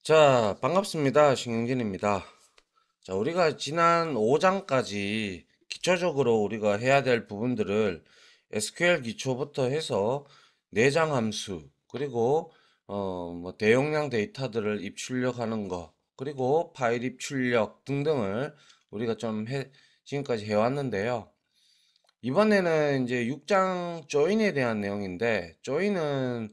자, 반갑습니다. 신경진입니다. 자, 우리가 지난 5장까지 기초적으로 우리가 해야 될 부분들을 SQL 기초부터 해서 내장 함수, 그리고 뭐 대용량 데이터들을 입출력하는 거, 그리고 파일 입출력 등등을 우리가 지금까지 해왔는데요. 이번에는 이제 6장 조인에 대한 내용인데, 조인은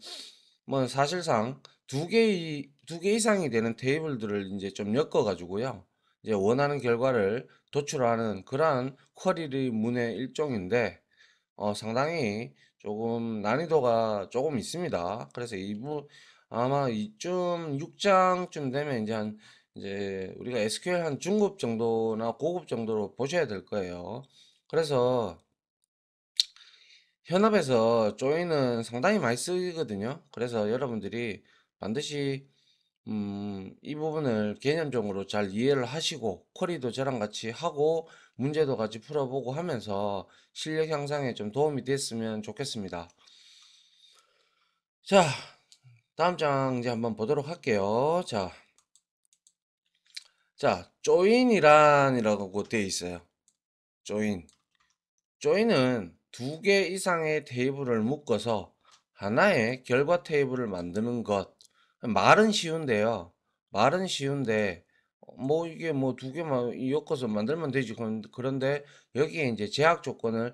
뭐 사실상 두 개 이상이 되는 테이블들을 이제 좀 엮어 가지고요. 이제 원하는 결과를 도출하는 그러한 쿼리 문의 일종인데, 상당히 조금 난이도가 조금 있습니다. 그래서 아마 이쯤 6장쯤 되면 이제 우리가 SQL 한 중급 정도나 고급 정도로 보셔야 될 거예요. 그래서 현업에서 조인은 상당히 많이 쓰이거든요. 그래서 여러분들이 반드시 이 부분을 개념적으로 잘 이해를 하시고 쿼리도 저랑 같이 하고 문제도 같이 풀어보고 하면서 실력 향상에 좀 도움이 됐으면 좋겠습니다. 자, 다음 장 이제 한번 보도록 할게요. 조인이란이라고 되어 있어요. 조인. 조인은 두 개 이상의 테이블을 묶어서 하나의 결과 테이블을 만드는 것. 말은 쉬운데요. 말은 쉬운데 뭐 이게 뭐 두 개만 엮어서 만들면 되지. 그런데 여기에 이제 제약 조건이나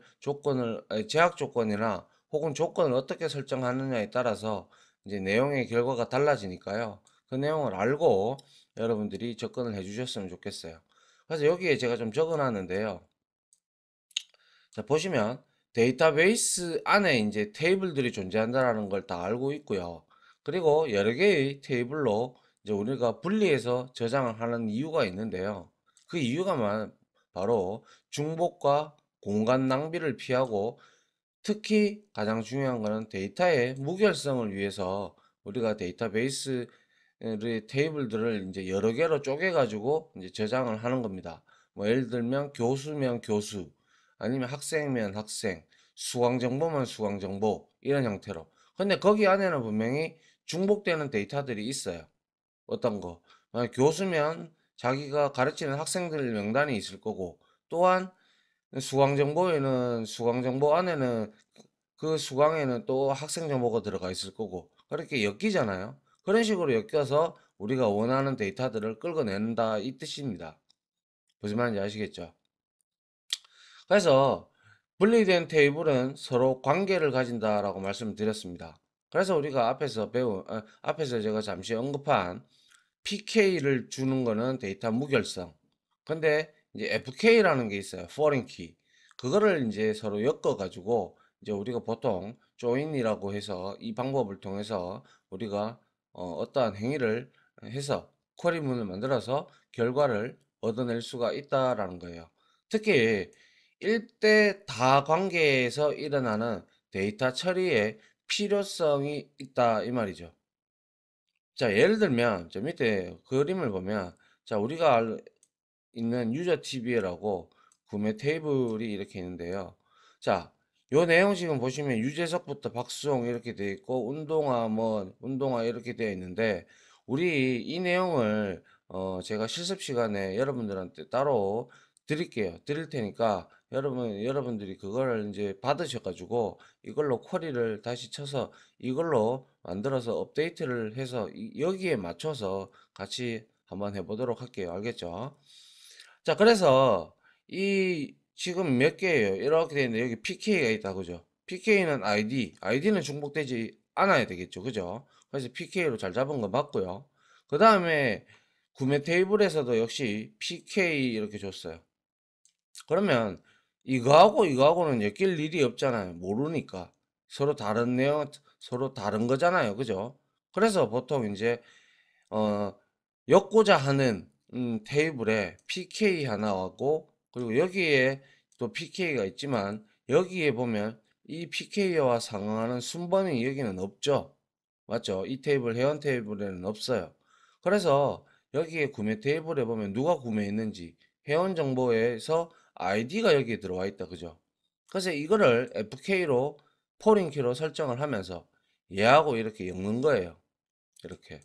혹은 조건을 어떻게 설정하느냐에 따라서 이제 내용의 결과가 달라지니까요. 그 내용을 알고 여러분들이 접근을 해 주셨으면 좋겠어요. 그래서 여기에 제가 좀 적어 놨는데요. 자, 보시면 데이터베이스 안에 이제 테이블들이 존재한다는 걸 다 알고 있고요. 그리고 여러 개의 테이블로 이제 우리가 분리해서 저장을 하는 이유가 있는데요. 그 바로 중복과 공간 낭비를 피하고, 특히 가장 중요한 거는 데이터의 무결성을 위해서 우리가 데이터베이스 테이블들을 이제 여러 개로 쪼개 가지고 이제 저장을 하는 겁니다. 뭐 예를 들면 교수면 교수, 아니면 학생이면 학생, 수강 정보면 수강 정보, 이런 형태로. 근데 거기 안에는 분명히 중복되는 데이터들이 있어요. 어떤 거. 만약 교수면 자기가 가르치는 학생들 명단이 있을 거고, 또한 수강 정보에는 수강 정보 안에는 그 수강에는 또 학생 정보가 들어가 있을 거고, 그렇게 엮이잖아요. 그런 식으로 엮여서 우리가 원하는 데이터들을 끌어낸다, 이 뜻입니다. 무슨 말인지 아시겠죠? 그래서 분리된 테이블은 서로 관계를 가진다라고 말씀드렸습니다. 그래서 우리가 앞에서 제가 잠시 언급한 PK를 주는 거는 데이터 무결성. 근데 이제 FK라는 게 있어요. foreign key. 그거를 이제 서로 엮어 가지고 이제 우리가 보통 join이라고 해서 이 방법을 통해서 우리가 어떠한 행위를 해서 쿼리문을 만들어서 결과를 얻어낼 수가 있다라는 거예요. 특히 1대 다 관계에서 일어나는 데이터 처리에 필요성이 있다, 이 말이죠. 자, 예를 들면 저 밑에 그림을 보면, 자, 있는 유저 TV라고 구매 테이블이 이렇게 있는데요. 자, 요 내용 지금 보시면 유재석부터 박수홍 이렇게 되어 있고, 운동화 이렇게 되어 있는데, 우리 이 내용을 제가 실습 시간에 여러분들한테 따로 드릴 테니까 여러분들이 그거를 이제 받으셔가지고 이걸로 쿼리를 다시 쳐서 이걸로 만들어서 업데이트를 해서 여기에 맞춰서 같이 한번 해보도록 할게요. 알겠죠? 자, 그래서 이 지금 몇 개예요? 이렇게 되어 있는데 여기 PK가 있다, 그죠? PK는 ID는 중복되지 않아야 되겠죠, 그죠? 그래서 PK로 잘 잡은 거 맞고요. 그 다음에 구매 테이블에서도 역시 PK 이렇게 줬어요. 그러면 이거하고는 엮일 일이 없잖아요. 모르니까. 서로 다른 거잖아요, 그죠? 그래서 보통 이제 어, 엮고자 하는 테이블에 PK 하나하고, 그리고 여기에 또 PK가 있지만 여기에 보면 이 PK와 상응하는 순번이 여기는 없죠. 맞죠? 이 회원 테이블에는 없어요. 그래서 여기에 구매 테이블에 보면 누가 구매했는지 회원 정보에서 아이디가 여기에 들어와 있다, 그죠? 그래서 이거를 FK로 포린키로 설정을 하면서 얘하고 이렇게 엮는 거예요. 이렇게.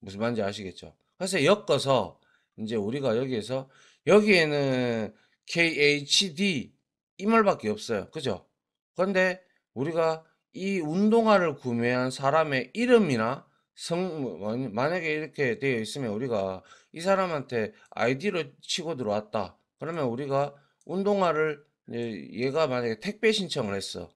무슨 말인지 아시겠죠? 그래서 엮어서 이제 우리가 여기에서 여기에는 KHD 이 말밖에 없어요. 그죠? 그런데 우리가 이 운동화를 구매한 사람의 이름이나 만약에 이렇게 되어 있으면 우리가 이 사람한테 아이디로 치고 들어왔다. 그러면 우리가 운동화를 얘가 만약에 택배 신청을 했어.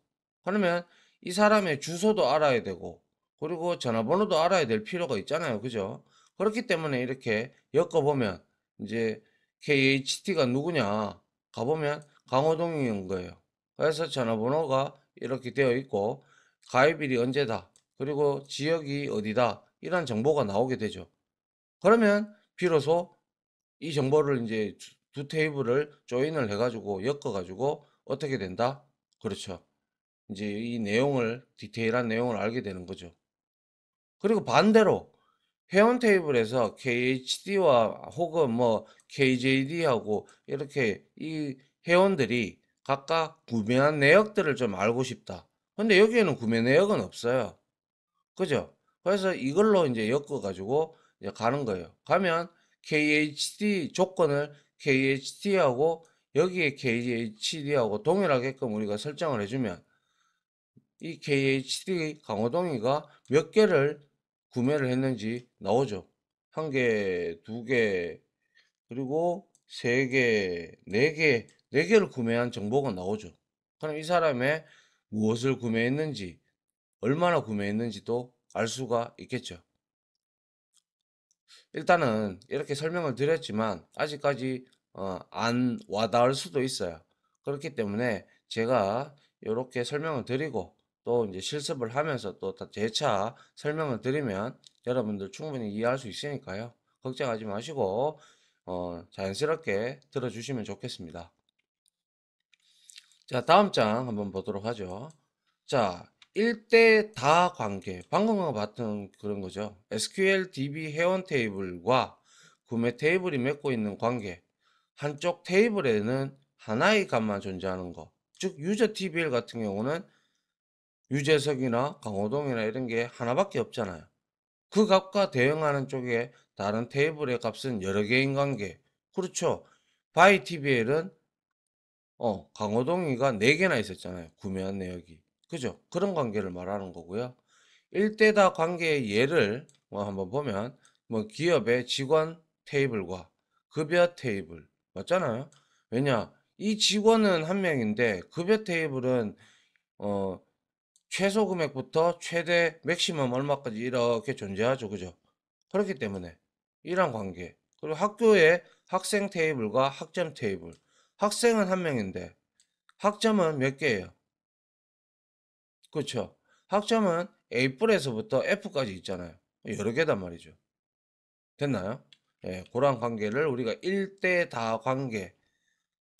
그러면 이 사람의 주소도 알아야 되고 그리고 전화번호도 알아야 될 필요가 있잖아요. 그죠? 그렇기 때문에 이렇게 엮어보면 이제 KHT가 누구냐 가보면 강호동인 거예요. 그래서 전화번호가 이렇게 되어 있고 가입일이 언제다. 그리고 지역이 어디다. 이런 정보가 나오게 되죠. 그러면 비로소 이 정보를 이제 두 테이블을 조인을 해가지고 엮어가지고 어떻게 된다? 그렇죠. 이제 이 내용을 디테일한 내용을 알게 되는 거죠. 그리고 반대로 회원 테이블에서 KHD와 혹은 뭐 KJD하고 이렇게 이 회원들이 각각 구매한 내역들을 좀 알고 싶다. 근데 여기에는 구매 내역은 없어요. 그죠? 그래서 이걸로 이제 엮어 가지고 이제 가는 거예요. 가면 KHD 조건을 KHD하고 여기에 KHD하고 동일하게끔 우리가 설정을 해주면 이 KHD 강호동이가 몇 개를 구매를 했는지 나오죠. 한 개, 두 개, 그리고 세 개, 네 개, 네 개를 구매한 정보가 나오죠. 그럼 이 사람의 무엇을 구매했는지, 얼마나 구매했는지도 알 수가 있겠죠. 일단은 이렇게 설명을 드렸지만 아직까지 안 와닿을 수도 있어요. 그렇기 때문에 제가 이렇게 설명을 드리고 또 이제 실습을 하면서 또 재차 설명을 드리면 여러분들 충분히 이해할 수 있으니까요. 걱정하지 마시고 자연스럽게 들어주시면 좋겠습니다. 자, 다음 장 한번 보도록 하죠. 자, 1대 다 관계. 방금 봤던 그런 거죠. SQL DB 회원 테이블과 구매 테이블이 맺고 있는 관계. 한쪽 테이블에는 하나의 값만 존재하는 거. 즉, 유저 TBL 같은 경우는 유재석이나 강호동이나 이런 게 하나밖에 없잖아요. 그 값과 대응하는 쪽에 다른 테이블의 값은 여러 개인 관계. 그렇죠. 바이 TBL은 강호동이가 4개나 있었잖아요. 구매한 내역이. 그죠? 그런 관계를 말하는 거고요. 1대다 관계의 예를 뭐 한번 보면 뭐 기업의 직원 테이블과 급여 테이블 맞잖아요. 왜냐? 이 직원은 한 명인데 급여 테이블은 어 최소 금액부터 최대 맥시멈 얼마까지 이렇게 존재하죠. 그죠? 그렇기 때문에 이런 관계. 그리고 학교의 학생 테이블과 학점 테이블. 학생은 한 명인데 학점은 몇 개예요? 그렇죠. 학점은 A뿔에서부터 F까지 있잖아요. 여러 개단 말이죠. 됐나요? 예, 그러한 관계를 우리가 1대 다 관계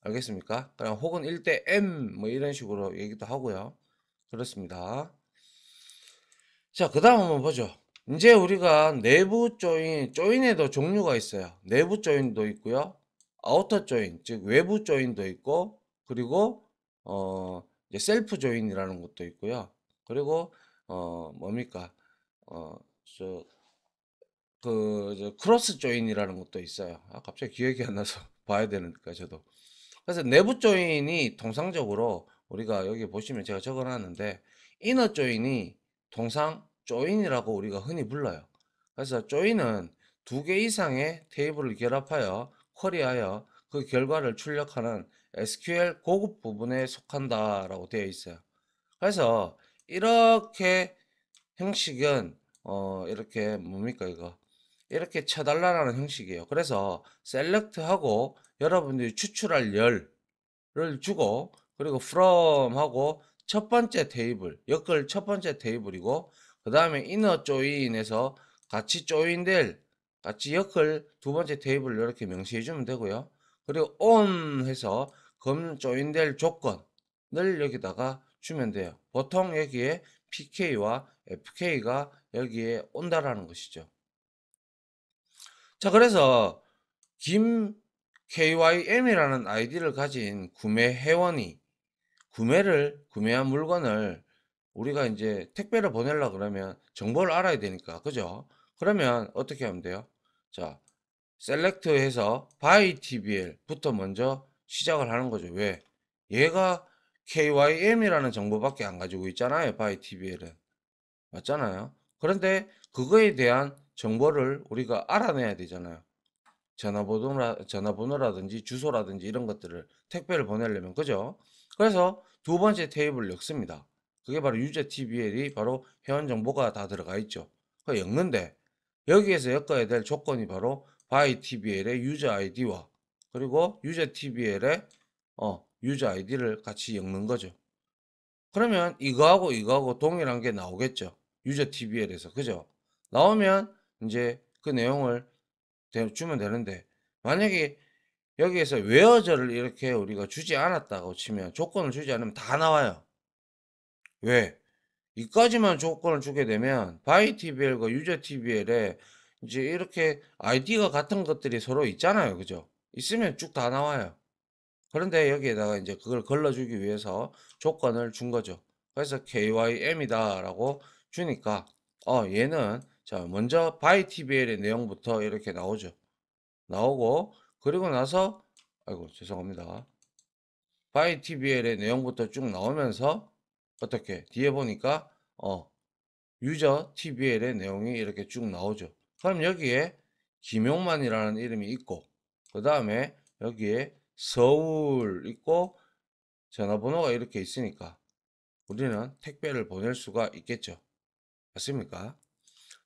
알겠습니까? 그냥 혹은 1대 M 뭐 이런 식으로 얘기도 하고요. 그렇습니다. 자, 그 다음 한번 보죠. 이제 우리가 내부 조인에도 종류가 있어요. 내부 조인도 있고요. 아우터 조인, 즉 외부 조인도 있고, 그리고 이제 셀프 조인이라는 것도 있고요. 그리고 뭡니까? 어, 저, 크로스 조인이라는 것도 있어요. 아, 갑자기 기억이 안 나서 봐야 되니까 저도. 그래서 내부 조인이 통상적으로 우리가 여기 보시면 제가 적어놨는데 이너 조인이 통상 조인이라고 우리가 흔히 불러요. 그래서 조인은 2개 이상의 테이블을 결합하여 쿼리하여 그 결과를 출력하는 SQL 고급 부분에 속한다라고 되어 있어요. 그래서 이렇게 형식은 이렇게 뭡니까 이거 이렇게 쳐달라는 형식이에요. 그래서 셀렉트하고 여러분들이 추출할 열을 주고 그리고 from하고 첫 번째 테이블 엮을 첫 번째 테이블이고 그 다음에 inner join에서 같이 조인될 같이 엮을 두 번째 테이블을 이렇게 명시해 주면 되고요. 그리고 on 해서 검 조인될 조건을 여기다가 주면 돼요. 보통 여기에 PK와 FK가 여기에 온다라는 것이죠. 자, 그래서 김 KYM이라는 아이디를 가진 구매 회원이 구매한 물건을 우리가 이제 택배를 보내려 그러면 정보를 알아야 되니까, 그죠? 그러면 어떻게 하면 돼요? 자, 셀렉트해서 by tbl부터 먼저 시작을 하는 거죠. 왜? 얘가 KYM이라는 정보밖에 안 가지고 있잖아요. by tbl은. 맞잖아요. 그런데 그거에 대한 정보를 우리가 알아내야 되잖아요. 전화번호라든지 주소라든지 이런 것들을 택배를 보내려면 그죠? 그래서 두 번째 테이블을 엮습니다. 그게 바로 유저 TBL이 바로 회원 정보가 다 들어가 있죠. 그 엮는데 여기에서 엮어야 될 조건이 바로 by TBL의 유저 아이디와 그리고 유저 TBL의 유저 아이디를 같이 엮는 거죠. 그러면 이거하고 동일한 게 나오겠죠. 유저 TBL에서 그죠? 나오면 이제 그 내용을 주면 되는데 만약에 여기에서 웨어저를 이렇게 우리가 주지 않았다고 치면 조건을 주지 않으면 다 나와요. 왜? 이까지만 조건을 주게 되면 바이 TBL과 유저 TBL에 이제 이렇게 아이디가 같은 것들이 서로 있잖아요. 그죠? 있으면 쭉 다 나와요. 그런데 여기에다가 이제 그걸 걸러주기 위해서 조건을 준 거죠. 그래서 KYM이다라고 주니까 얘는 자 먼저 바이 TBL의 내용부터 이렇게 나오죠. 나오고 그리고 나서 아이고 죄송합니다. 바이 TBL의 내용부터 쭉 나오면서 어떻게 뒤에 보니까 유저 TBL의 내용이 이렇게 쭉 나오죠. 그럼 여기에 김용만이라는 이름이 있고 그 다음에 여기에 서울 있고 전화번호가 이렇게 있으니까 우리는 택배를 보낼 수가 있겠죠. 맞습니까?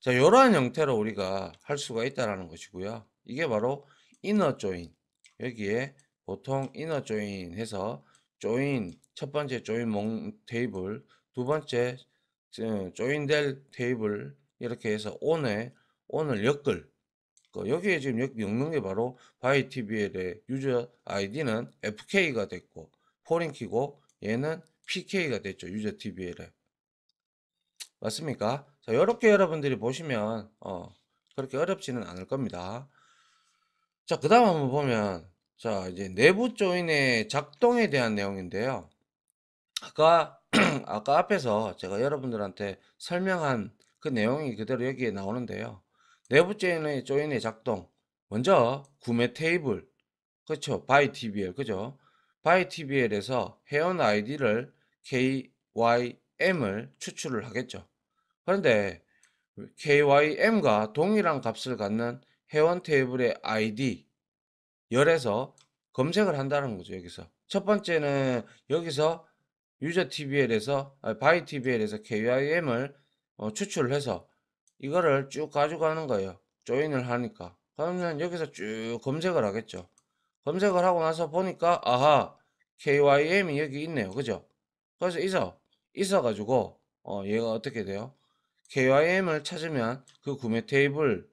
자, 이러한 형태로 우리가 할 수가 있다라는 것이고요. 이게 바로 이너 조인. 여기에 보통 이너 조인 해서 조인 첫 번째 조인 테이블, 두 번째 조인 될 테이블 이렇게 해서 온을 엮을 여기에 지금 엮는 게 바로 바이TBL의 유저 아이디는 FK가 됐고 포린키고 얘는 PK가 됐죠. 유저 TBL에. 맞습니까? 자, 이렇게 여러분들이 보시면 그렇게 어렵지는 않을 겁니다. 자, 그 다음 한번 보면 자, 이제 내부 조인의 작동에 대한 내용인데요. 아까 아까 앞에서 제가 여러분들한테 설명한 그 내용이 그대로 여기에 나오는데요. 내부 조인의 작동. 먼저 구매 테이블. 그렇죠. by TBL. 그죠? by TBL에서 회원 아이디를 KYM을 추출을 하겠죠. 그런데 KYM과 동일한 값을 갖는 회원 테이블의 ID 열에서 검색을 한다는 거죠. 여기서 첫 번째는 여기서 유저 TBL에서 바이 TBL에서 KYM을 추출을 해서 이거를 쭉 가져가는 거예요. 조인을 하니까 그러면 여기서 쭉 검색을 하겠죠. 검색을 하고 나서 보니까 아하 KYM이 여기 있네요. 그죠? 그래서 있어 가지고 얘가 어떻게 돼요? KYM을 찾으면 그 구매 테이블과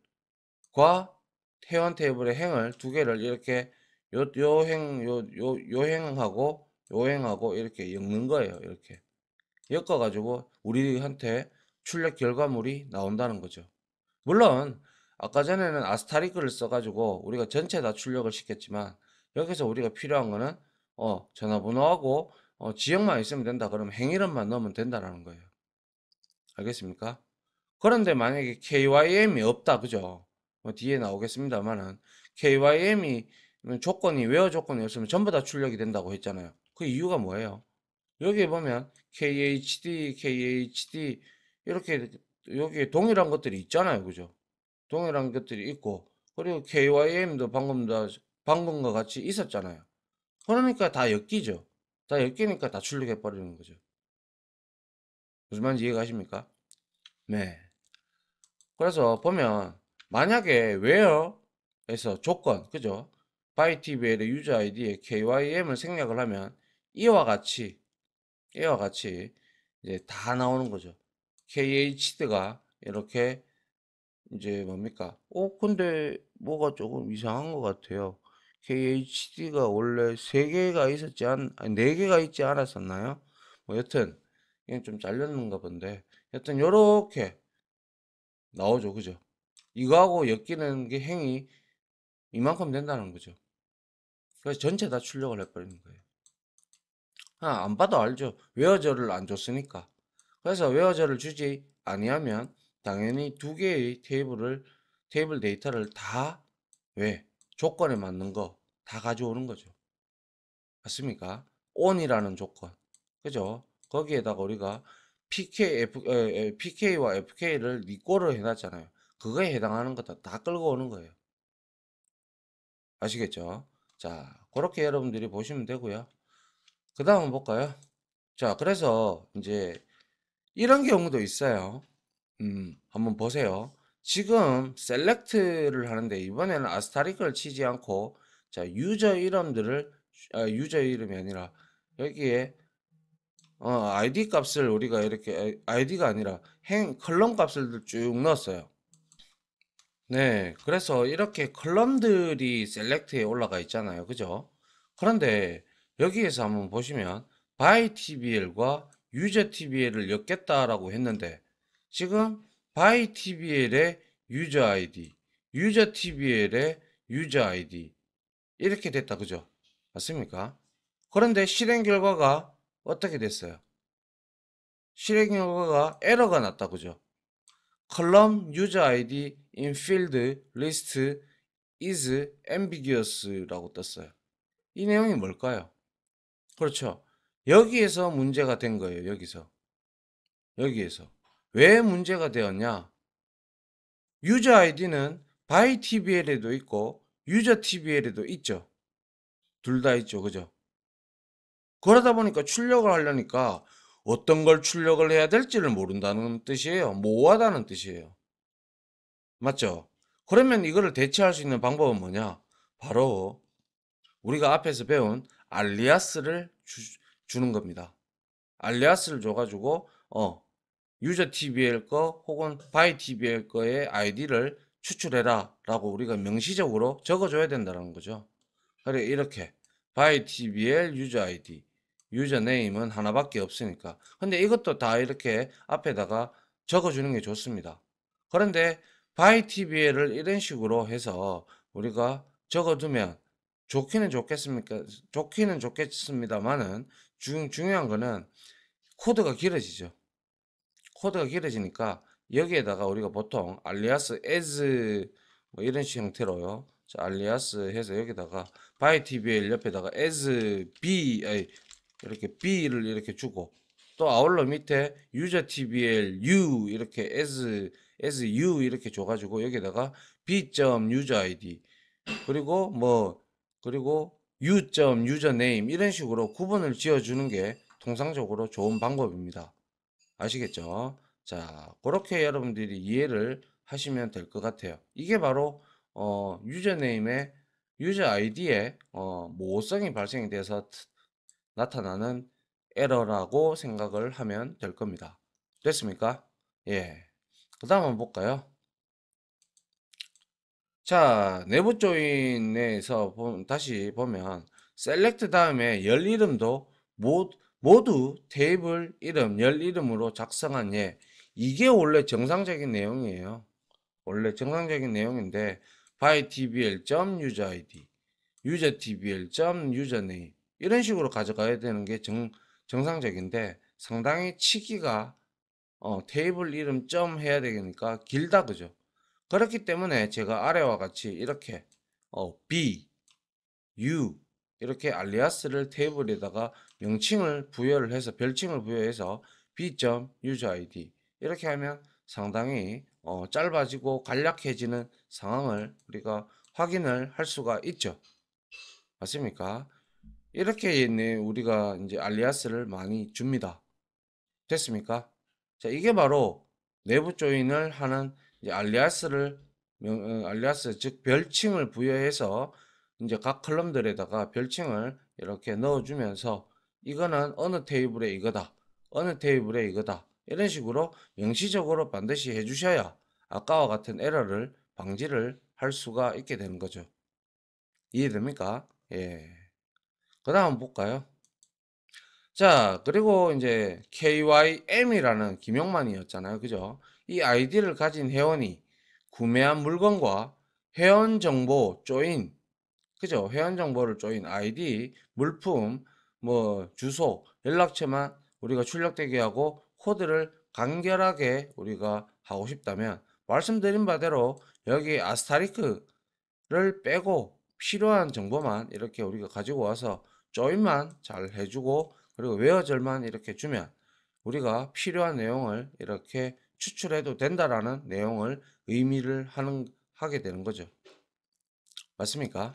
회원 테이블의 행을 두 개를 이렇게 요 행하고 요 행하고 이렇게 엮는 거예요. 이렇게 엮어 가지고 우리한테 출력 결과물이 나온다는 거죠. 물론 아까 전에는 아스타리크를 써 가지고 우리가 전체 다 출력을 시켰지만 여기서 우리가 필요한 거는 전화번호하고 지역만 있으면 된다. 그러면 행이름만 넣으면 된다라는 거예요. 알겠습니까? 그런데 만약에 KYM이 없다. 그죠? 뒤에 나오겠습니다만은 KYM이 조건이 웨어 조건이 없으면 전부 다 출력이 된다고 했잖아요. 그 이유가 뭐예요? 여기에 보면 KHD 이렇게 여기에 동일한 것들이 있잖아요. 그죠? 동일한 것들이 있고 그리고 KYM도 방금과 같이 있었잖아요. 그러니까 다 엮이죠. 다 엮이니까 다 출력해 버리는 거죠. 무슨 말인지 이해가십니까? 네. 그래서 보면 만약에 where에서 조건 그죠? 바이TBL의 유저 아이디에 KYM을 생략을 하면 이와 같이 이제 다 나오는 거죠. KHD가 이렇게 이제 뭡니까? 근데 뭐가 조금 이상한 것 같아요. KHD가 원래 3개가 아니 4개가 있지 않았었나요? 뭐 여튼 이건 좀 잘렸는가 본데 여튼 요렇게 나오죠. 그죠? 이거하고 엮이는 게 행이 이만큼 된다는 거죠. 그래서 전체 다 출력을 해버리는 거예요. 안 봐도 알죠. 웨어저를 안 줬으니까. 그래서 웨어저를 주지 아니하면 당연히 두 개의 테이블 데이터를 다 왜? 조건에 맞는 거 다 가져오는 거죠. 맞습니까? on이라는 조건. 그죠? 거기에다가 우리가 PK와 FK를 리꼬를 해놨잖아요. 그거에 해당하는 것도 다 끌고 오는 거예요. 아시겠죠? 자, 그렇게 여러분들이 보시면 되고요. 그 다음 볼까요? 자, 그래서 이제 이런 경우도 있어요. 한번 보세요. 지금 셀렉트를 하는데 이번에는 아스타리크를 치지 않고 자, 유저 이름이 아니라 여기에 아이디 값을 우리가 이렇게 아이디가 아니라 컬럼 값을 쭉 넣었어요. 네, 그래서 이렇게 컬럼들이 셀렉트에 올라가 있잖아요. 그죠? 그런데 여기에서 한번 보시면 by TBL과 user TBL을 엮겠다라고 했는데 지금 by TBL의 user ID, user TBL의 user ID 이렇게 됐다. 그죠? 맞습니까? 그런데 실행 결과가 어떻게 됐어요? 실행 결과가 에러가 났다. 그죠? 컬럼 user ID in field list is ambiguous라고 떴어요. 이 내용이 뭘까요? 그렇죠. 여기에서 문제가 된 거예요. 여기에서. 왜 문제가 되었냐? 유저 아이디는 by TBL에도 있고 유저 TBL에도 있죠. 둘 다 있죠. 그죠? 그러다 보니까 출력을 하려니까 어떤 걸 출력을 해야 될지를 모른다는 뜻이에요. 모호하다는 뜻이에요. 맞죠? 그러면 이거를 대체할 수 있는 방법은 뭐냐? 바로 우리가 앞에서 배운 알리아스를 주는 겁니다. 알리아스를 줘가지고 유저 TBL 거 혹은 바이 TBL 거의 아이디를 추출해라 라고 우리가 명시적으로 적어줘야 된다는 거죠. 그래 이렇게 바이 TBL 유저 아이디 유저 네임은 하나밖에 없으니까 근데 이것도 다 이렇게 앞에다가 적어주는 게 좋습니다. 그런데 바이 TBL을 이런 식으로 해서 우리가 적어두면 좋기는 좋겠습니다만은 중요한 거는 코드가 길어지죠. 코드가 길어지니까 여기에다가 우리가 보통 알리아스 as 뭐 이런 식 형태로요. 자, 알리아스 해서 여기다가 by tbl 옆에다가 as b 이렇게 b를 이렇게 주고 또 아울러 밑에 user tbl u 이렇게 as u 이렇게 줘가지고 여기다가 b.user id 그리고 그리고 u.username 이런 식으로 구분을 지어주는 게 통상적으로 좋은 방법입니다. 아시겠죠? 자, 그렇게 여러분들이 이해를 하시면 될 것 같아요. 이게 바로 유저네임의 유저 아이디에 모호성이 발생이 돼서 나타나는 에러라고 생각을 하면 될 겁니다. 됐습니까? 예. 그 다음 한번 볼까요? 자, 내부 조인에서 다시 보면 셀렉트 다음에 열 이름도 모두 테이블 이름, 열 이름으로 작성한 예. 이게 원래 정상적인 내용이에요. 원래 정상적인 내용인데 by tbl.userid, user.tbl.username 이런 식으로 가져가야 되는 게 정상적인데 상당히 치기가 테이블 이름 점 해야 되니까 길다 그죠? 그렇기 때문에 제가 아래와 같이 이렇게 B, U 이렇게 알리아스를 테이블에다가 명칭을 부여를 해서 별칭을 부여해서 B.userid 이렇게 하면 상당히 짧아지고 간략해지는 상황을 우리가 확인을 할 수가 있죠. 맞습니까? 이렇게 우리가 이제 알리아스를 많이 줍니다. 됐습니까? 자, 이게 바로 내부 조인을 하는 이제 알리아스 즉 별칭을 부여해서 이제 각 컬럼들에다가 별칭을 이렇게 넣어주면서 이거는 어느 테이블에 이거다, 어느 테이블에 이거다 이런 식으로 명시적으로 반드시 해주셔야 아까와 같은 에러를 방지를 할 수가 있게 되는 거죠. 이해됩니까? 예. 그 다음 볼까요? 자, 그리고 이제 KYM이라는 김용만이었잖아요. 그죠? 이 아이디를 가진 회원이 구매한 물건과 회원 정보 조인, 그죠? 회원 정보를 조인 아이디, 물품, 뭐 주소, 연락처만 우리가 출력되게 하고 코드를 간결하게 우리가 하고 싶다면 말씀드린 바대로 여기 아스타리크를 빼고 필요한 정보만 이렇게 우리가 가지고 와서 조인만 잘 해주고 그리고 외어절만 이렇게 주면 우리가 필요한 내용을 이렇게 추출해도 된다라는 내용을 의미를 하게 되는 거죠. 맞습니까?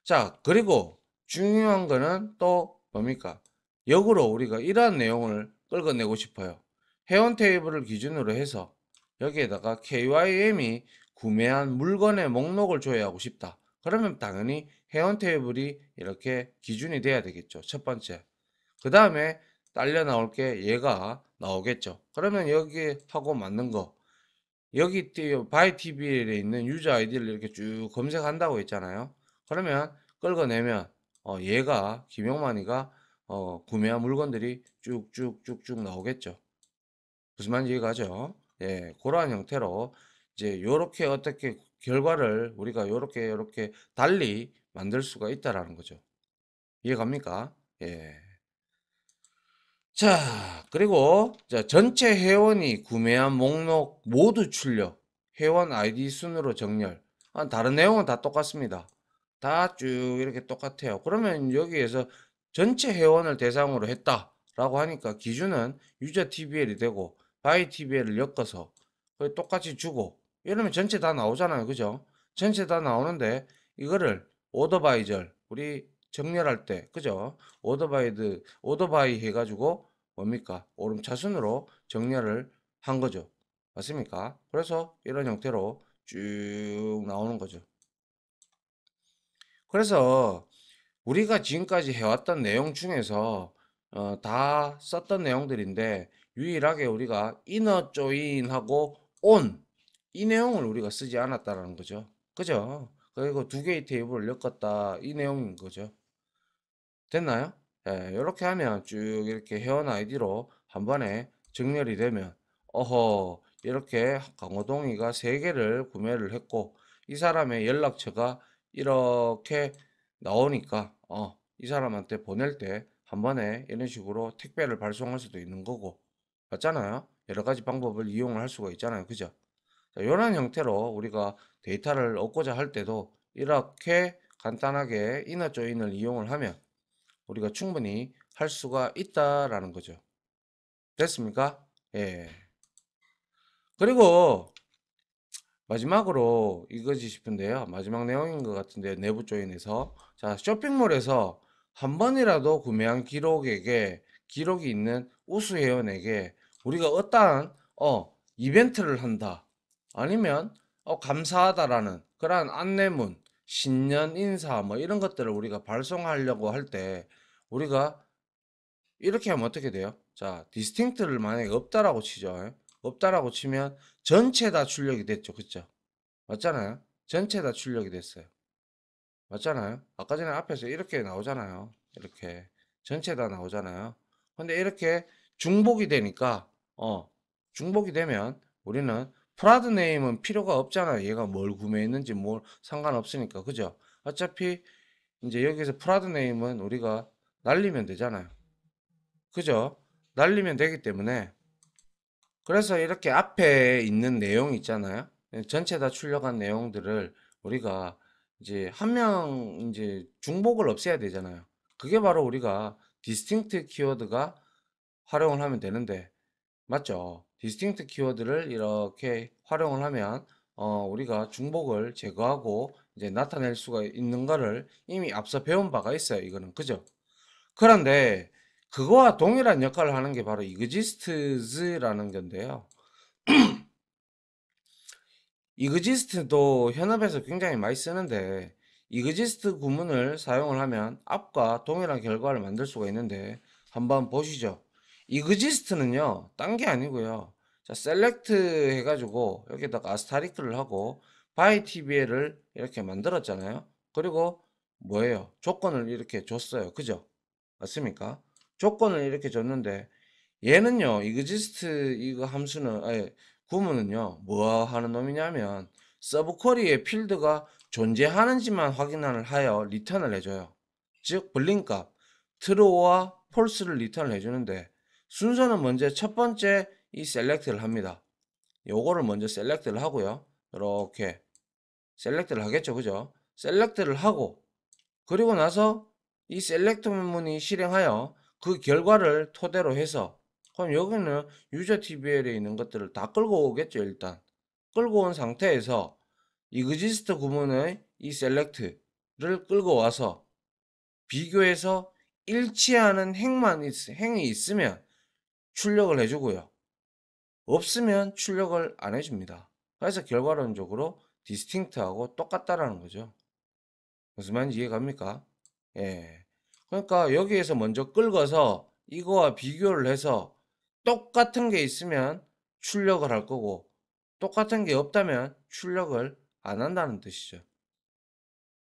자, 그리고 중요한 거는 또 뭡니까? 역으로 우리가 이러한 내용을 끌어내고 싶어요. 회원 테이블을 기준으로 해서 여기에다가 KYM이 구매한 물건의 목록을 조회하고 싶다. 그러면 당연히 회원 테이블이 이렇게 기준이 돼야 되겠죠. 첫 번째. 그 다음에 딸려 나올 게 얘가 나오겠죠. 그러면 여기하고 맞는 거. 여기 바이 TV에 있는 유저 아이디를 이렇게 쭉 검색한다고 했잖아요. 그러면 끌어내면 얘가 김용만이가 구매한 물건들이 쭉쭉쭉쭉 나오겠죠. 무슨 말인지 이해가죠? 예, 그러한 형태로 이제 요렇게 어떻게 결과를 우리가 요렇게 달리 만들 수가 있다라는 거죠. 이해갑니까? 예. 자, 그리고 자, 전체 회원이 구매한 목록 모두 출력, 회원 아이디 순으로 정렬. 다른 내용은 다 똑같습니다. 다 쭉 이렇게 똑같아요. 그러면 여기에서 전체 회원을 대상으로 했다라고 하니까 기준은 유저 TBL이 되고 바이 TBL을 엮어서 똑같이 주고 이러면 전체 다 나오잖아요. 그죠? 전체 다 나오는데 이거를 오더바이절 우리 정렬할 때 그죠? 오더바이 해가지고 뭡니까? 오름차순으로 정렬을 한 거죠. 맞습니까? 그래서 이런 형태로 쭉 나오는 거죠. 그래서 우리가 지금까지 해왔던 내용 중에서 다 썼던 내용들인데 유일하게 우리가 이너 조인하고 온 이 내용을 우리가 쓰지 않았다는 거죠. 그죠? 그리고 두 개의 테이블을 엮었다 이 내용인 거죠. 됐나요? 예, 이렇게 하면 쭉 이렇게 회원 아이디로 한 번에 정렬이 되면 어허 이렇게 강호동이가 3개를 구매를 했고 이 사람의 연락처가 이렇게 나오니까 이 사람한테 보낼 때 한 번에 이런 식으로 택배를 발송할 수도 있는 거고 맞잖아요. 여러 가지 방법을 이용을 할 수가 있잖아요. 그죠? 자, 이런 형태로 우리가 데이터를 얻고자 할 때도 이렇게 간단하게 이너 조인을 이용을 하면 우리가 충분히 할 수가 있다라는 거죠. 됐습니까? 예. 그리고 마지막으로 이거지 싶은데요. 마지막 내용인 것 같은데 내부 조인에서 자 쇼핑몰에서 한 번이라도 구매한 기록이 있는 우수 회원에게 우리가 어떠한 이벤트를 한다. 아니면 감사하다라는 그러한 안내문, 신년 인사 뭐 이런 것들을 우리가 발송하려고 할 때 우리가 이렇게 하면 어떻게 돼요? 자, 디스팅트를 만약에 없다라고 치죠. 없다라고 치면 전체 다 출력이 됐죠. 그쵸? 맞잖아요. 전체 다 출력이 됐어요. 맞잖아요. 아까 전에 앞에서 이렇게 나오잖아요. 이렇게 전체 다 나오잖아요. 근데 이렇게 중복이 되니까 중복이 되면 우리는 프라드 네임은 필요가 없잖아요. 얘가 뭘 구매했는지 뭘 상관없으니까. 그죠? 어차피 이제 여기서 프라드 네임은 우리가 날리면 되잖아요. 그죠? 날리면 되기 때문에 그래서 이렇게 앞에 있는 내용 있잖아요. 전체 다 출력한 내용들을 우리가 이제 한 명 이제 중복을 없애야 되잖아요. 그게 바로 우리가 디스팅트 키워드가 활용을 하면 되는데 맞죠? 디스팅트 키워드를 이렇게 활용을 하면 우리가 중복을 제거하고 이제 나타낼 수가 있는 거를 이미 앞서 배운 바가 있어요. 이거는 그죠? 그런데 그거와 동일한 역할을 하는 게 바로 이그지스트즈라는 건데요. 이그지스트도 현업에서 굉장히 많이 쓰는데 이그지스트 구문을 사용을 하면 앞과 동일한 결과를 만들 수가 있는데 한번 보시죠. 이그지스트는요, 딴 게 아니고요. 자, 셀렉트 해가지고 여기다가 아스타리크를 하고 바이 TBL을 이렇게 만들었잖아요. 그리고 뭐예요? 조건을 이렇게 줬어요. 그죠? 맞습니까? 조건을 이렇게 줬는데 얘는요 exist 이거 함수는 구문은요 뭐 하는 놈이냐면 서브 쿼리의 필드가 존재하는지만 확인을 하여 리턴을 해줘요. 즉 불린 값 true와 false를 리턴을 해주는데 순서는 먼저 첫 번째 이 셀렉트를 합니다. 요거를 먼저 셀렉트를 하고요. 이렇게 셀렉트를 하겠죠. 그죠? 셀렉트를 하고 그리고 나서 이 셀렉트 문이 실행하여 그 결과를 토대로 해서 그럼 여기는 유저 TBL에 있는 것들을 다 끌고 오겠죠. 일단 끌고 온 상태에서 exist 구문의 이 select를 끌고 와서 비교해서 일치하는 행이 있으면 출력을 해주고요. 없으면 출력을 안 해줍니다. 그래서 결과론적으로 distinct하고 똑같다라는 거죠. 무슨 말인지 이해갑니까? 예. 그러니까 여기에서 먼저 끌어서 이거와 비교를 해서 똑같은 게 있으면 출력을 할 거고 똑같은 게 없다면 출력을 안 한다는 뜻이죠.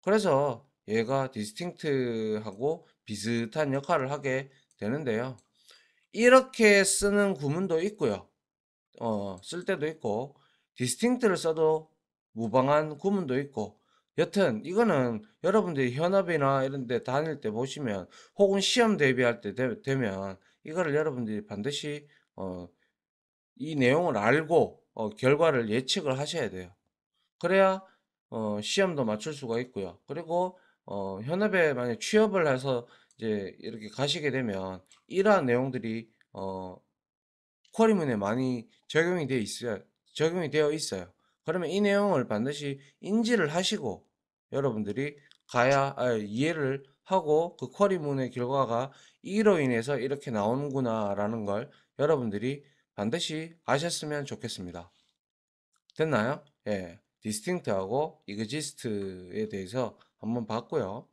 그래서 얘가 distinct하고 비슷한 역할을 하게 되는데요. 이렇게 쓰는 구문도 있고요. 쓸 때도 있고 distinct를 써도 무방한 구문도 있고 여튼 이거는 여러분들이 현업이나 이런 데 다닐 때 보시면 혹은 시험 대비할 때 되면 이거를 여러분들이 반드시 이 내용을 알고 결과를 예측을 하셔야 돼요. 그래야 시험도 맞출 수가 있고요. 그리고 현업에 만약 취업을 해서 이제 이렇게 가시게 되면 이러한 내용들이 쿼리문에 많이 적용이 되어 있어요. 그러면 이 내용을 반드시 인지를 하시고 여러분들이 이해를 하고 그 쿼리문의 결과가 이로 인해서 이렇게 나오는구나라는 걸 여러분들이 반드시 아셨으면 좋겠습니다. 됐나요? 예. distinct하고 exist에 대해서 한번 봤고요.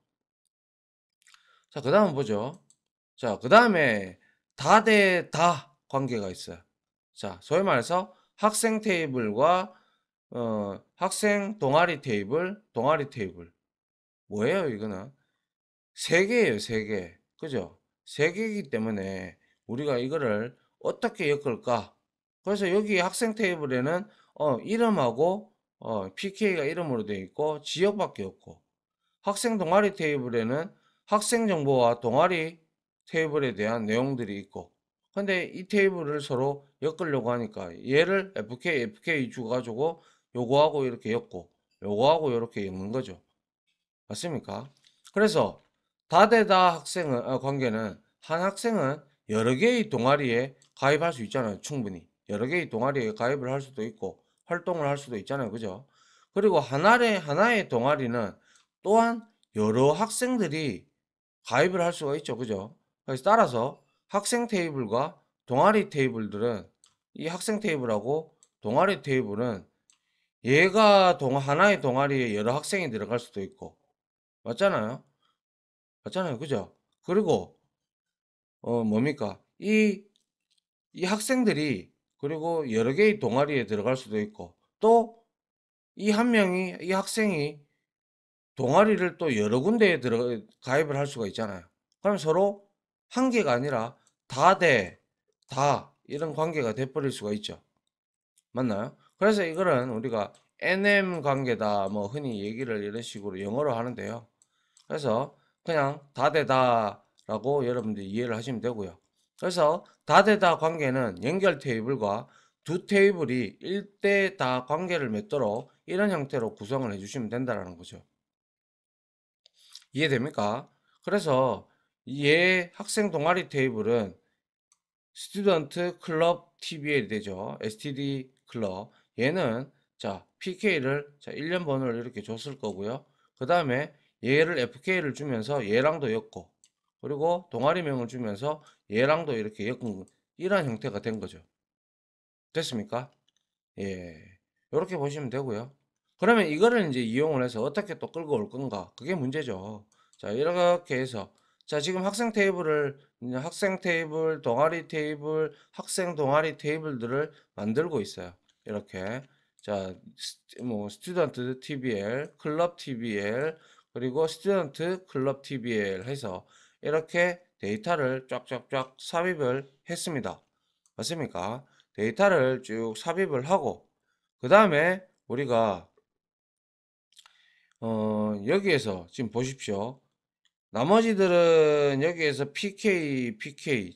자, 그 다음 보죠. 자, 그 다음에 다 대 다 관계가 있어요. 자, 소위 말해서 학생 테이블과 학생 동아리 테이블. 뭐예요, 이거는? 세 개예요, 세 개. 그죠? 세 개이기 때문에 우리가 이거를 어떻게 엮을까? 그래서 여기 학생 테이블에는 이름하고 PK가 이름으로 되어 있고 지역밖에 없고 학생 동아리 테이블에는 학생 정보와 동아리 테이블에 대한 내용들이 있고 근데 이 테이블을 서로 엮으려고 하니까 얘를 FK 주가지고 요거하고 이렇게 엮고 요거하고 이렇게 엮는 거죠. 맞습니까? 그래서 다대다 관계는 한 학생은 여러 개의 동아리에 가입할 수 있잖아요. 충분히. 여러 개의 동아리에 가입을 할 수도 있고 활동을 할 수도 있잖아요. 그죠? 그리고 하나의 동아리는 또한 여러 학생들이 가입을 할 수가 있죠. 그죠? 그래서 따라서 학생 테이블과 동아리 테이블들은 이 학생 테이블하고 동아리 테이블은 얘가 하나의 동아리에 여러 학생이 들어갈 수도 있고 맞잖아요. 맞잖아요. 그죠? 그리고 뭡니까? 이 학생들이 그리고 여러 개의 동아리에 들어갈 수도 있고 또 이 학생이 동아리를 또 여러 군데에 가입을 할 수가 있잖아요. 그럼 서로 한 개가 아니라 다 이런 관계가 돼버릴 수가 있죠. 맞나요? 그래서 이거는 우리가 NM 관계다 뭐 흔히 얘기를 이런 식으로 영어로 하는데요. 그래서 그냥 다대다라고 여러분들이 이해를 하시면 되고요. 그래서 다대다 관계는 연결 테이블과 두 테이블이 1대 다 관계를 맺도록 이런 형태로 구성을 해주시면 된다는 거죠. 이해됩니까? 그래서 얘 학생 동아리 테이블은 스튜던트 클럽 TBL이 되죠. STD 클럽. 얘는 자 PK를 자 1년 번호를 이렇게 줬을 거고요. 그 다음에 얘를 FK를 주면서 얘랑도 엮고 그리고 동아리명을 주면서 얘랑도 이렇게 엮은 이러한 형태가 된 거죠. 됐습니까? 예. 이렇게 보시면 되고요. 그러면 이거를 이제 이용을 해서 어떻게 또 끌고 올 건가? 그게 문제죠. 자, 이렇게 해서 자, 지금 학생 테이블을 이제 학생 테이블, 동아리 테이블, 학생 동아리 테이블들을 만들고 있어요. 이렇게. 자, 뭐 스튜던트 TBL, 클럽 TBL, 그리고 스튜던트 클럽 TBL 해서 이렇게 데이터를 쫙쫙쫙 삽입을 했습니다. 맞습니까? 데이터를 쭉 삽입을 하고 그 다음에 우리가 여기에서 지금 보십시오. 나머지들은 여기에서 PK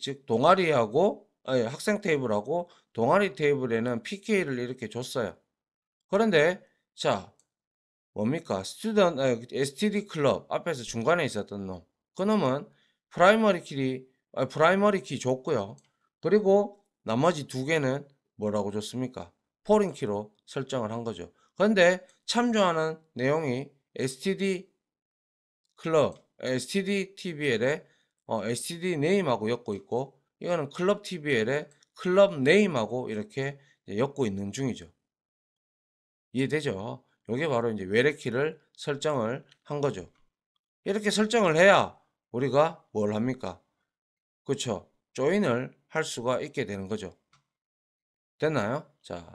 즉 동아리하고 아니, 학생 테이블하고 동아리 테이블에는 PK를 이렇게 줬어요. 그런데 자, 뭡니까? STD 클럽 앞에서 중간에 있었던 놈. 그 놈은 프라이머리 키 줬고요. 그리고 나머지 두 개는 뭐라고 줬습니까? 포린 키로 설정을 한 거죠. 그런데 참조하는 내용이 STD 클럽, STD TBL에 STD 네임하고 엮고 있고, 이거는 클럽 TBL에 클럽 네임하고 이렇게 엮고 있는 중이죠. 이해되죠? 이게 바로 이제 외래키를 설정을 한 거죠. 이렇게 설정을 해야 우리가 뭘 합니까? 그쵸? 조인을 할 수가 있게 되는 거죠. 됐나요? 자,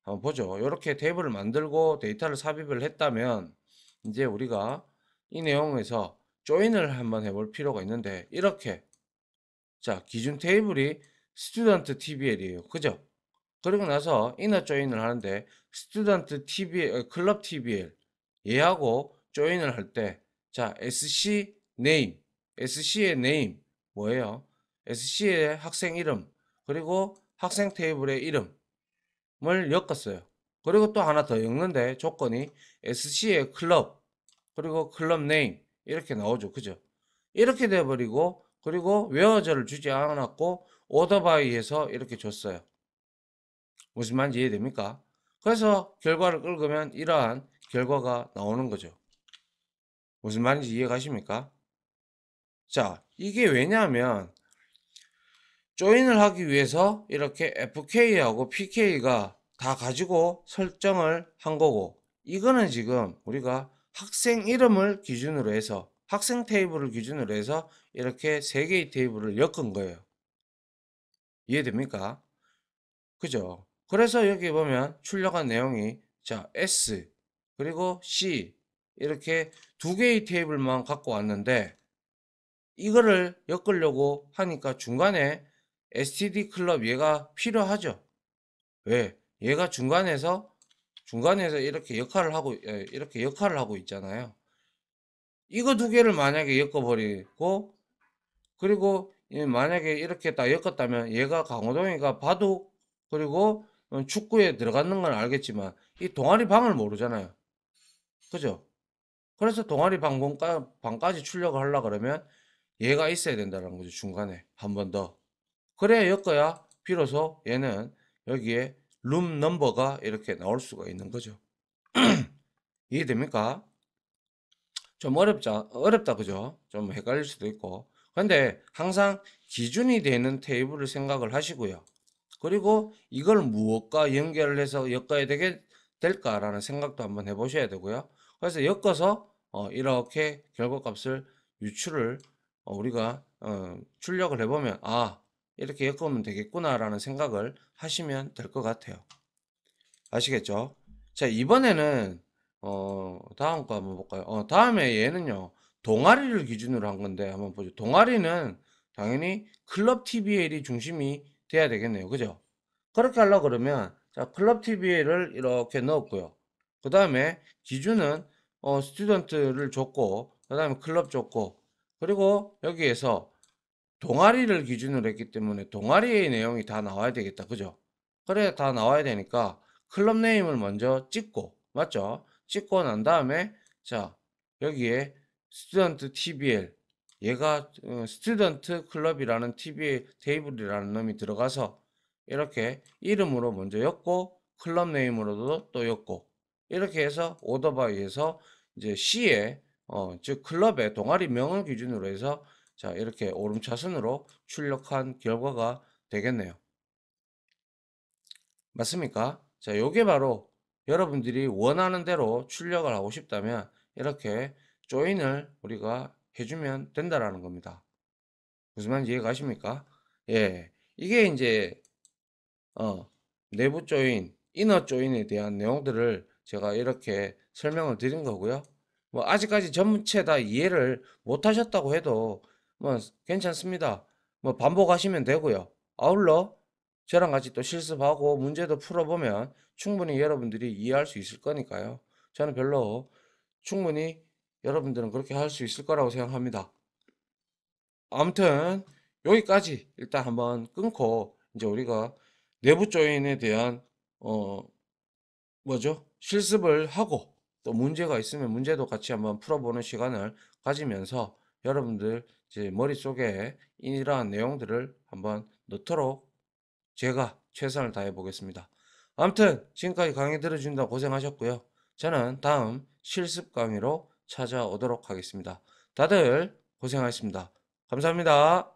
한번 보죠. 이렇게 테이블을 만들고 데이터를 삽입을 했다면 이제 우리가 이 내용에서 조인을 한번 해볼 필요가 있는데, 이렇게 자, 기준 테이블이 스튜던트 TBL이에요. 그죠? 그리고 나서 이너 조인을 하는데 스튜던트 TBL, 클럽 TBL 얘하고 조인을 할 때, 자, SC 네임, SC의 네임 뭐예요? SC의 학생 이름 그리고 학생 테이블의 이름을 엮었어요. 그리고 또 하나 더 엮는데 조건이 SC의 클럽 그리고 클럽 네임 이렇게 나오죠. 그죠? 이렇게 돼버리고, 그리고 웨어저를 주지 않았고 오더바이해서 이렇게 줬어요. 무슨 말인지 이해됩니까? 그래서 결과를 긁으면 이러한 결과가 나오는 거죠. 무슨 말인지 이해가십니까? 자, 이게 왜냐하면 조인을 하기 위해서 이렇게 FK하고 PK가 다 가지고 설정을 한 거고, 이거는 지금 우리가 학생 이름을 기준으로 해서 학생 테이블을 기준으로 해서 이렇게 세 개의 테이블을 엮은 거예요. 이해됩니까? 그죠? 그래서 여기 보면 출력한 내용이 자, S 그리고 C 이렇게 두 개의 테이블만 갖고 왔는데, 이거를 엮으려고 하니까 중간에 STD 클럽 얘가 필요하죠. 왜? 얘가 중간에서 이렇게 역할을 하고 있잖아요. 이거 두 개를 만약에 엮어버리고, 그리고 만약에 이렇게 딱 엮었다면 얘가 강호동이가 바둑 그리고 축구에 들어가는 건 알겠지만 이 동아리 방을 모르잖아요. 그죠? 그래서 동아리 방까지 출력을 하려 그러면 얘가 있어야 된다는 거죠. 중간에 한 번 더. 그래야 엮어야 비로소 얘는 여기에 룸 넘버가 이렇게 나올 수가 있는 거죠. 이해됩니까? 좀 어렵다, 그죠? 좀 헷갈릴 수도 있고. 근데 항상 기준이 되는 테이블을 생각을 하시고요. 그리고 이걸 무엇과 연결을 해서 엮어야 될까라는 생각도 한번 해보셔야 되고요. 그래서 엮어서 이렇게 결과값을 유출을 우리가 출력을 해보면, 아, 이렇게 엮으면 되겠구나라는 생각을 하시면 될 것 같아요. 아시겠죠? 자, 이번에는 다음 거 한번 볼까요? 다음에 얘는요, 동아리를 기준으로 한 건데 한번 보죠. 동아리는 당연히 클럽 TBL이 중심이 돼야 되겠네요. 그죠? 그렇게 하려고 그러면 자, 클럽 TBL을 이렇게 넣었고요. 그 다음에 기준은 스튜던트를 줬고, 그 다음에 클럽 줬고, 그리고 여기에서 동아리를 기준으로 했기 때문에 동아리의 내용이 다 나와야 되겠다. 그죠? 그래, 다 나와야 되니까 클럽 네임을 먼저 찍고, 맞죠? 찍고 난 다음에, 자, 여기에 스튜던트 TBL, 얘가 스튜던트 클럽이라는 TBL 테이블이라는 놈이 들어가서 이렇게 이름으로 먼저 였고, 클럽 네임으로도 또 였고, 이렇게 해서 오더바이에서 이제 C에, 즉 클럽의 동아리 명을 기준으로 해서 자, 이렇게 오름차순으로 출력한 결과가 되겠네요. 맞습니까? 자, 요게 바로 여러분들이 원하는 대로 출력을 하고 싶다면 이렇게 조인을 우리가 해주면 된다라는 겁니다. 무슨 말인지 이해 가십니까? 예. 이게 이제, 어, 내부 조인, 이너 조인에 대한 내용들을 제가 이렇게 설명을 드린 거고요. 뭐, 아직까지 전체 다 이해를 못 하셨다고 해도 뭐, 괜찮습니다. 뭐, 반복하시면 되고요. 아울러 저랑 같이 또 실습하고 문제도 풀어보면 충분히 여러분들이 이해할 수 있을 거니까요. 저는 별로 충분히 여러분들은 그렇게 할 수 있을 거라고 생각합니다. 아무튼 여기까지 일단 한번 끊고 이제 우리가 내부 조인에 대한 어 뭐죠? 실습을 하고 또 문제가 있으면 문제도 같이 한번 풀어보는 시간을 가지면서 여러분들 이제 머릿속에 이러한 내용들을 한번 넣도록 제가 최선을 다해 보겠습니다. 아무튼 지금까지 강의 들어주신다고 고생하셨고요. 저는 다음 실습 강의로 찾아오도록 하겠습니다. 다들 고생하셨습니다. 감사합니다.